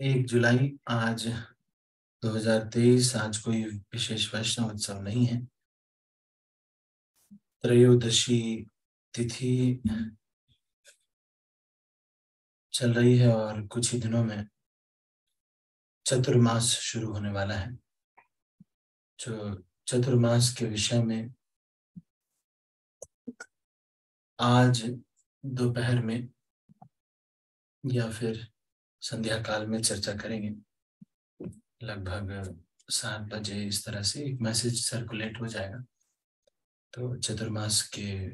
1 जुलाई आज 2023। आज कोई विशेष वैष्णव उत्सव नहीं है। त्रयोदशी तिथि चल रही है और कुछ ही दिनों में चतुर्मास शुरू होने वाला है। जो चतुर्मास के विषय में आज दोपहर में या फिर संध्या काल में चर्चा करेंगे। लगभग 7 बजे इस तरह से एक मैसेज सर्कुलेट हो जाएगा, तो चतुर्मास के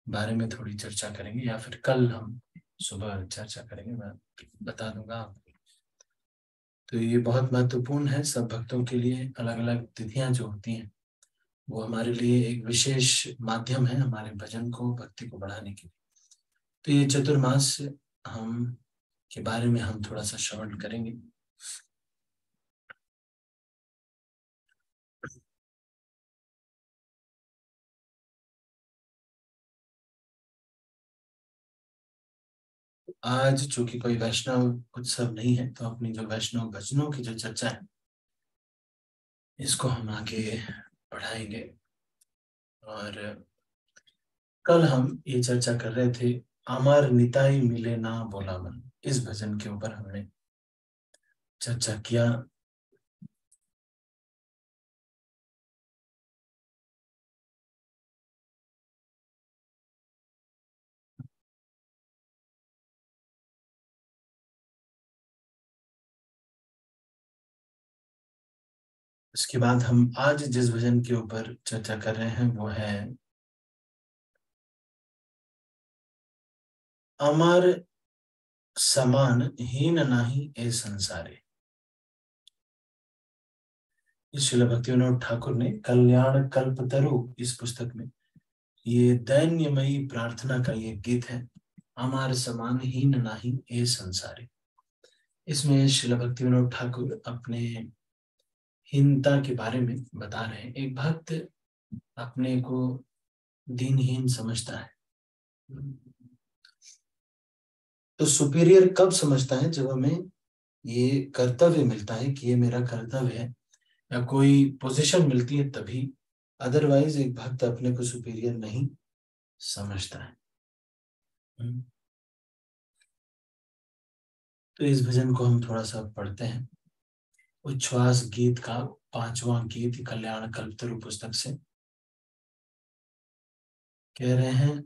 बारे में थोड़ी चर्चा करेंगे या फिर कल हम सुबह चर्चा करेंगे, मैं बता दूंगा आपको। तो ये बहुत महत्वपूर्ण है सब भक्तों के लिए। अलग अलग तिथियां जो होती हैं वो हमारे लिए एक विशेष माध्यम है हमारे भजन को, भक्ति को बढ़ाने के लिए। तो ये चतुर्मास हम के बारे में हम थोड़ा सा श्रवण करेंगे। आज चूंकि कोई वैष्णव उत्सव नहीं है, तो अपनी जो वैष्णव भजनों की जो चर्चा है इसको हम आगे बढ़ाएंगे। और कल हम ये चर्चा कर रहे थे, अमर निताई मिले ना बोला मन। इस भजन के ऊपर हमने चर्चा किया। इसके बाद हम आज जिस भजन के ऊपर चर्चा कर रहे हैं वो है अमर समान हीन नाही ए संसारे। श्रील भक्तिविनोद ठाकुर ने कल्याण कल्पतरु इस पुस्तक में ये दैन्यमयी प्रार्थना का ये गीत है, अमर समान हीन नाही ए संसारे। इसमें श्रील भक्तिविनोद ठाकुर अपने हीनता के बारे में बता रहे हैं। एक भक्त अपने को दीनहीन समझता है, तो सुपीरियर कब समझता है? जब हमें ये कर्तव्य मिलता है कि ये मेरा कर्तव्य है, या कोई पोजीशन मिलती है तभी। अदरवाइज एक भक्त अपने को सुपीरियर नहीं समझता है। तो इस भजन को हम थोड़ा सा पढ़ते हैं। उच्छ्वास गीत का 5वां गीत कल्याण कल्पतरु पुस्तक से। कह रहे हैं,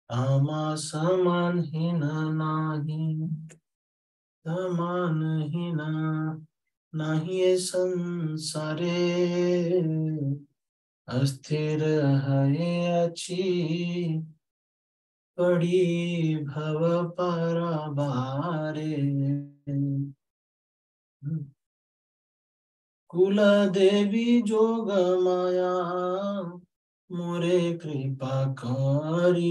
आमा समान हीन नाही, समान हीन नाही ये संसारे। अस्थिर है अच्छी पड़ी भव पराबारे। कुल देवी जोग माया मोरे कृपा करी।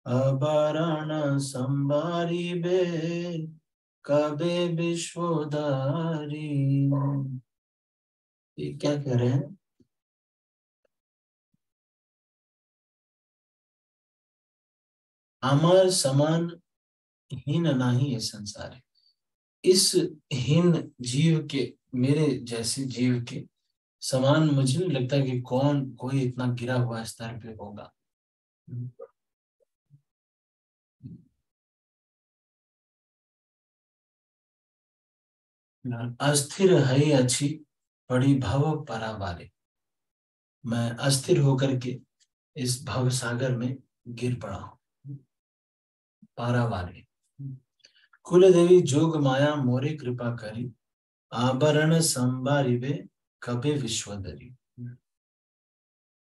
अबरण संबारी बे कबे विश्वोदारी। ये क्या कह रहे हैं? अमर समान हीन नाही ये संसार है। इस हीन जीव के, मेरे जैसे जीव के समान मुझे नहीं लगता कि कोई इतना गिरा हुआ स्तर पे होगा। अस्थिर है अच्छी बड़ी भव परावारे। मैं अस्थिर होकर के इस भव सागर में गिर पड़ा हूं। पारावारे कुल देवी जोग माया मोरे कृपा करी। आभरण संबारिबे कबे विश्वदरी।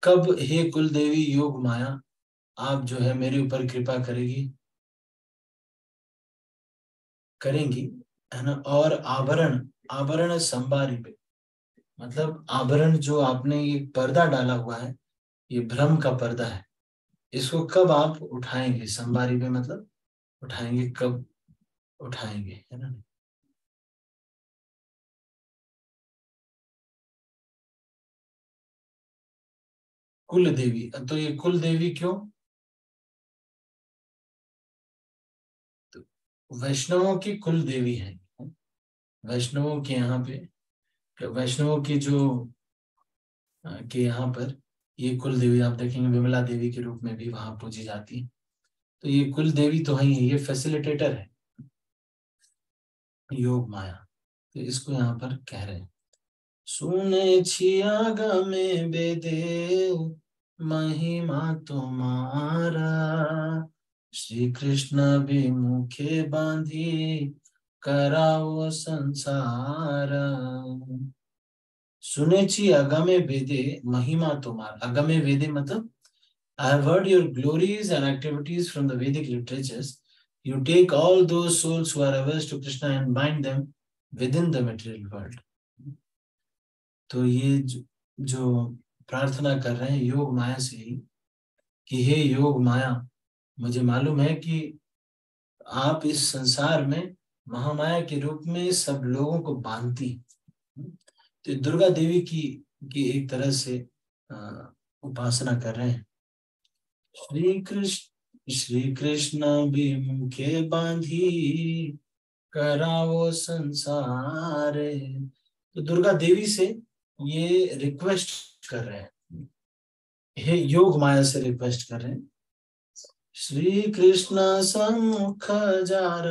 कब हे कुल देवी योग माया आप जो है मेरे ऊपर कृपा करेंगी, है ना। और आभरण आवरण संबारी पे, मतलब आवरण जो आपने ये पर्दा डाला हुआ है, ये भ्रम का पर्दा है, इसको कब आप उठाएंगे? संबारी पे मतलब उठाएंगे, कब उठाएंगे, है ना? कुल देवी, तो ये कुल देवी क्यों? तो वैष्णवों की कुल देवी है, वैष्णवों के यहाँ पे, वैष्णवों की जो के यहाँ पर ये कुल देवी आप देखेंगे विमला देवी के रूप में भी वहां पूजी जाती है। तो ये कुल देवी तो है ही, ये फैसिलिटेटर है योग माया। तो इसको यहाँ पर कह रहे हैं, सुने छिया गमे बेदे महिमा तुम्हारा, श्री कृष्ण भी मुखे बांधी कराओ संसार। सुने छी अगमे वेदे महिमा तुम्हार, अगमे वेदे मतलब I have heard your glories and activities from the Vedic literatures. You take all those souls who are averse to Krishna and bind them within the material world. तो ये जो प्रार्थना कर रहे हैं योग माया से ही, कि हे योग माया, मुझे मालूम है कि आप इस संसार में महामाया के रूप में सब लोगों को बांधती। तो दुर्गा देवी की एक तरह से उपासना कर रहे हैं। श्री कृष्ण भी मुखे बांधी करावो संसार। तो दुर्गा देवी से ये रिक्वेस्ट कर रहे हैं, हे योग माया से रिक्वेस्ट कर रहे हैं, श्री कृष्ण सम्मुख जार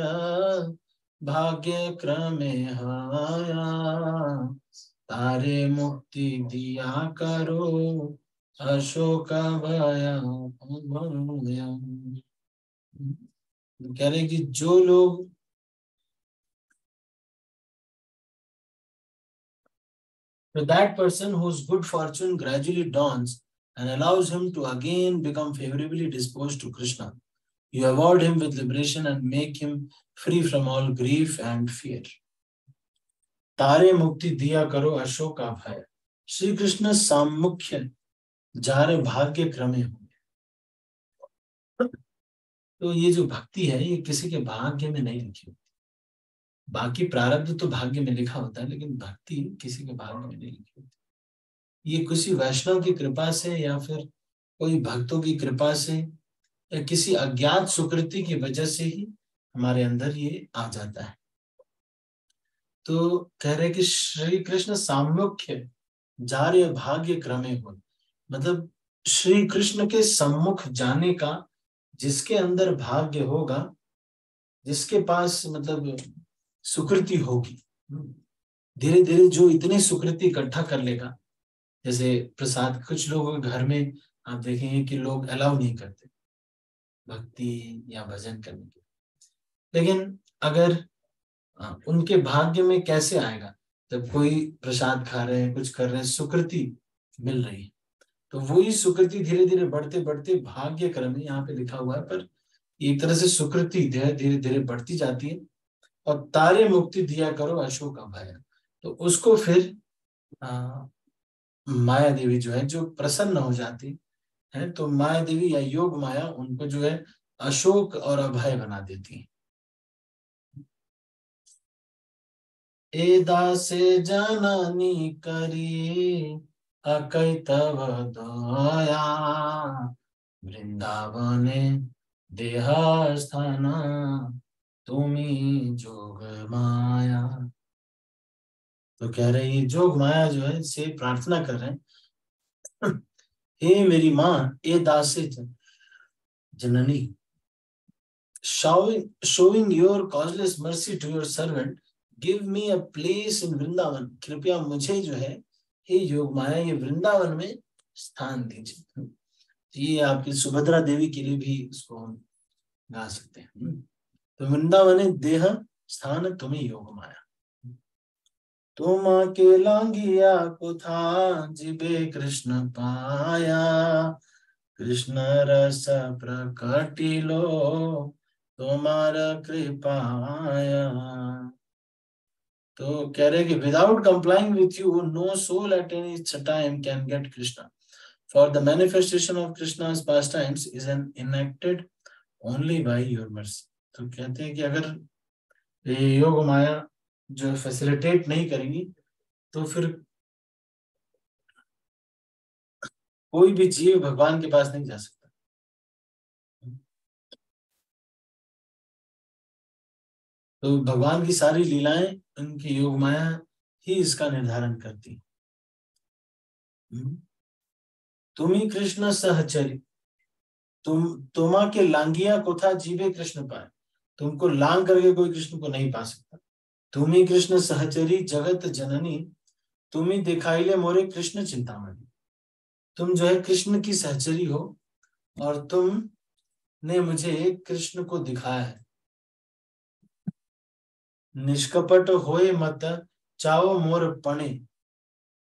भाग्य क्रमे हया, तारे मुक्ति दिया करो अशोक भया। कह रहे कि जो लोग to that person whose good fortune gradually dawns and allows him to again become favorably disposed to Krishna, you award him with liberation and make him free from all grief and fear. तारे मुक्ति दिया करो अशोक का भय, श्री कृष्ण सामुख्य जारे भाग्य क्रमे हो। तो ये जो भक्ति है ये किसी के भाग्य में नहीं लिखी होती, बाकी प्रारब्ध तो भाग्य में लिखा होता है, लेकिन भक्ति किसी के भाग्य में नहीं लिखी होती। ये किसी वैष्णव की कृपा से या फिर कोई भक्तों की कृपा से या किसी अज्ञात सुकृति की वजह से ही हमारे अंदर ये आ जाता है। तो कह रहे कि श्री कृष्ण सामुख्य जार्य भाग्य क्रमे हो, मतलब श्री कृष्ण के सम्मुख जाने का जिसके अंदर भाग्य होगा, जिसके पास मतलब सुकृति होगी, धीरे धीरे जो इतनी सुकृति इकट्ठा कर लेगा। जैसे प्रसाद, कुछ लोगों के घर में आप देखेंगे कि लोग अलाउ नहीं करते भक्ति या भजन करने के, लेकिन अगर उनके भाग्य में कैसे आएगा, जब कोई प्रसाद खा रहे हैं, कुछ कर रहे हैं, सुकृति मिल रही है, तो वही सुकृति धीरे धीरे बढ़ते बढ़ते भाग्य क्रम यहाँ पे लिखा हुआ है, पर एक तरह से सुकृति धीरे धीरे धीरे बढ़ती जाती है। और तारे मुक्ति दिया करो अशोक अभय, तो उसको फिर माया देवी जो है जो प्रसन्न हो जाती है, तो माया देवी या योग माया उनको जो है अशोक और अभय बना देती है। एदा से जननी करी अकई तव दया, वृंदावने देह स्थान तुम्ही जोग माया। तो कह रहे ये जोग माया जो है से प्रार्थना कर रहे हैं, हे मेरी माँ, ए दासे जननी, showing your causeless mercy to your servant, give me a place in Vrindavan. कृपया मुझे जो है हे योग माया ये वृंदावन में स्थान दीजिए। ये आपकी सुभद्रा देवी के लिए भी इसको हम गा सकते हैं। तो वृंदावन देह स्थान तुम्हें योग माया, तुम के लांगिया को था जिबे कृष्ण पाया, कृष्ण रस प्रकटिलो तुम्हारा कृपाया। तो कह रहे हैं कि without complying with you no soul at any time can get Krishna, for the manifestation of Krishna's pastimes is enacted only by your mercy। तो कहते हैं कि अगर ये योग माया जो फैसिलिटेट नहीं करेंगी तो फिर कोई भी जीव भगवान के पास नहीं जा सकता। तो भगवान की सारी लीलाएं उनकी योग माया ही इसका निर्धारण करती। तुम ही कृष्ण सहचरी, तुमा के लांगिया को था जीवे कृष्ण पाए। तुमको लांग करके कोई कृष्ण को नहीं पा सकता। तुम ही कृष्ण सहचरी जगत जननी, तुम ही दिखाई ले मोरे कृष्ण चिंतामणि। तुम जो है कृष्ण की सहचरी हो और तुम ने मुझे कृष्ण को दिखाया है। निष्कपट होए मत चाओ मोर पणे,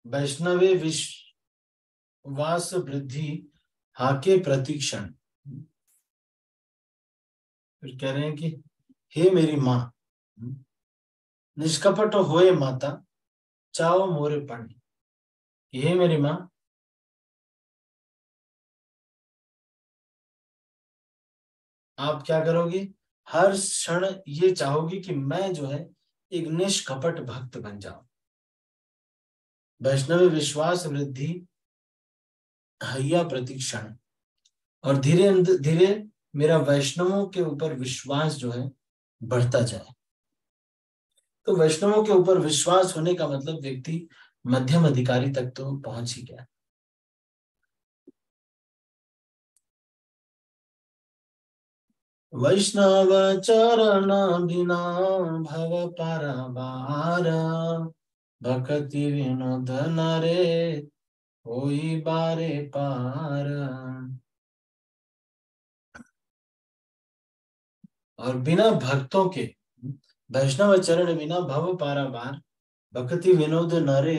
वैष्णवे विश्वास वृद्धि हाके प्रतीक्षण। फिर कह रहे हैं कि हे मेरी माँ, निष्कपट होए माता चाओ मोरे पणे। हे मेरी माँ, आप क्या करोगी? हर क्षण ये चाहोगी कि मैं जो है एक निष्कपट भक्त बन जाऊं। वैष्णव विश्वास वृद्धि हैया प्रतीक्षण, और धीरे धीरे मेरा वैष्णवों के ऊपर विश्वास जो है बढ़ता जाए। तो वैष्णवों के ऊपर विश्वास होने का मतलब व्यक्ति मध्यम अधिकारी तक तो पहुंच ही गया। वैष्णव चरण बिना भव पारावार, भक्ति विनोद नरे होई बारे पार। और बिना भक्तों के, वैष्णव चरण बिना भव पारावार, भक्ति विनोद नरे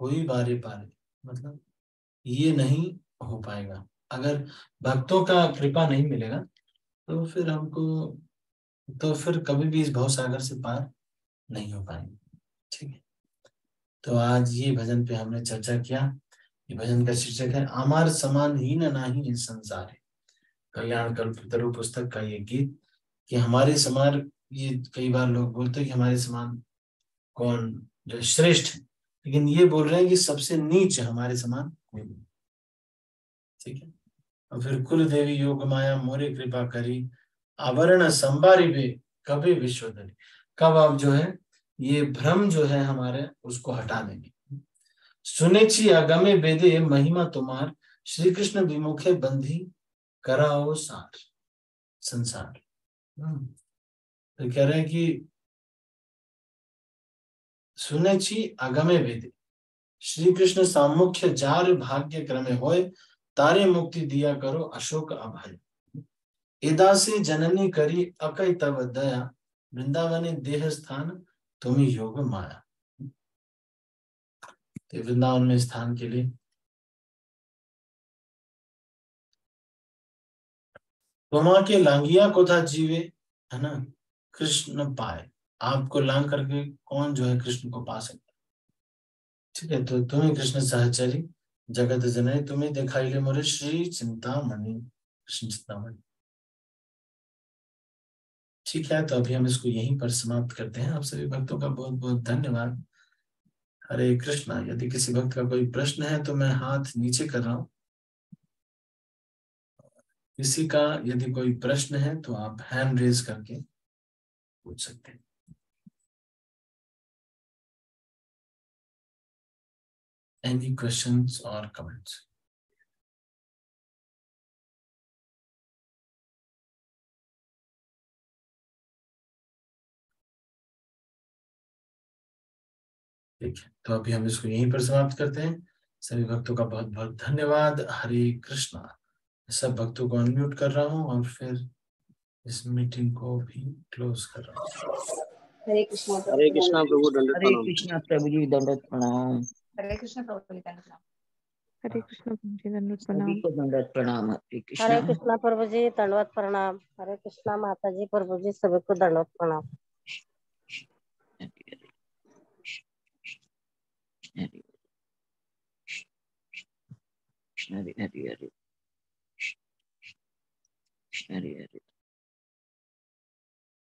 होई बारे पारे। मतलब ये नहीं हो पाएगा। अगर भक्तों का कृपा नहीं मिलेगा तो फिर हमको, तो फिर कभी भी इस भव सागर से पार नहीं हो पाएंगे। ठीक है, तो आज ये भजन पे हमने चर्चा किया। ये भजन का शीर्षक है अमर समान हीन नाही इस संसार है। कल्याण कल्पतरु पुस्तक का ये गीत कि हमारे समान, ये कई बार लोग बोलते हैं कि हमारे समान कौन जो श्रेष्ठ है, लेकिन ये बोल रहे हैं कि सबसे नीच हमारे समान कोई नहीं। ठीक है, और फिर कुल देवी योग माया मोरे कृपा करी, आवरण संबारी बे कभी विश्वधरी। कब आप जो है ये भ्रम जो है हमारे उसको हटा देंगे। सुनेची आगमे वेदे महिमा तुम्हार, श्री कृष्ण विमुखे बंधी कराओ सार संसार। तो कह रहे हैं कि सुनेची आगमे वेदे, श्री कृष्ण सामुख्य जार भाग्य क्रमे होय, तारे मुक्ति दिया करो अशोक अभय। एदा से जननी करी अकई तव दया, वृंदावनी देह स्थान तुम्ही योग माया। तो वृंदावन में स्थान के लिए तुमा के लांगिया को था जीवे, है ना, कृष्ण पाए। आपको लांग करके कौन जो है कृष्ण को पा सकता है। ठीक है, तो तुम्हें कृष्ण सहचरी जगत जननी, तुम्हें दिखाई ले मोरे श्री चिंतामणि, कृष्ण चिंतामणि। ठीक है, तो अभी हम इसको यहीं पर समाप्त करते हैं। आप सभी भक्तों का बहुत बहुत धन्यवाद। हरे कृष्णा। यदि किसी भक्त का कोई प्रश्न है तो मैं हाथ नीचे कर रहा हूँ। किसी का यदि कोई प्रश्न है तो आप हैंड रेज करके पूछ सकते हैं। Any questions or comments? ठीक है, तो अभी हम इसको यहीं पर समाप्त करते हैं। सभी भक्तों का बहुत बहुत धन्यवाद। हरे कृष्णा। सब भक्तों को अनम्यूट कर रहा हूँ और फिर इस मीटिंग को भी क्लोज कर रहा हूँ। हरे कृष्णा प्रभु दंडवत हरे प्रणाम। कृष्णा प्रभु जी दंडवत प्रणाम। हरे कृष्णा प्रभु जी दंडवत प्रणाम। हरे कृष्णा प्रभु जी दंडवत सभी प्रणाम। को दंडवत प्रणाम। हरे कृष्णा प्रभु जी दंडवत प्रणाम। हरे कृष्णा माता जी प्रभु जी सभी को दंडवत प्रणाम। कृष्ण हरि हरि हरि।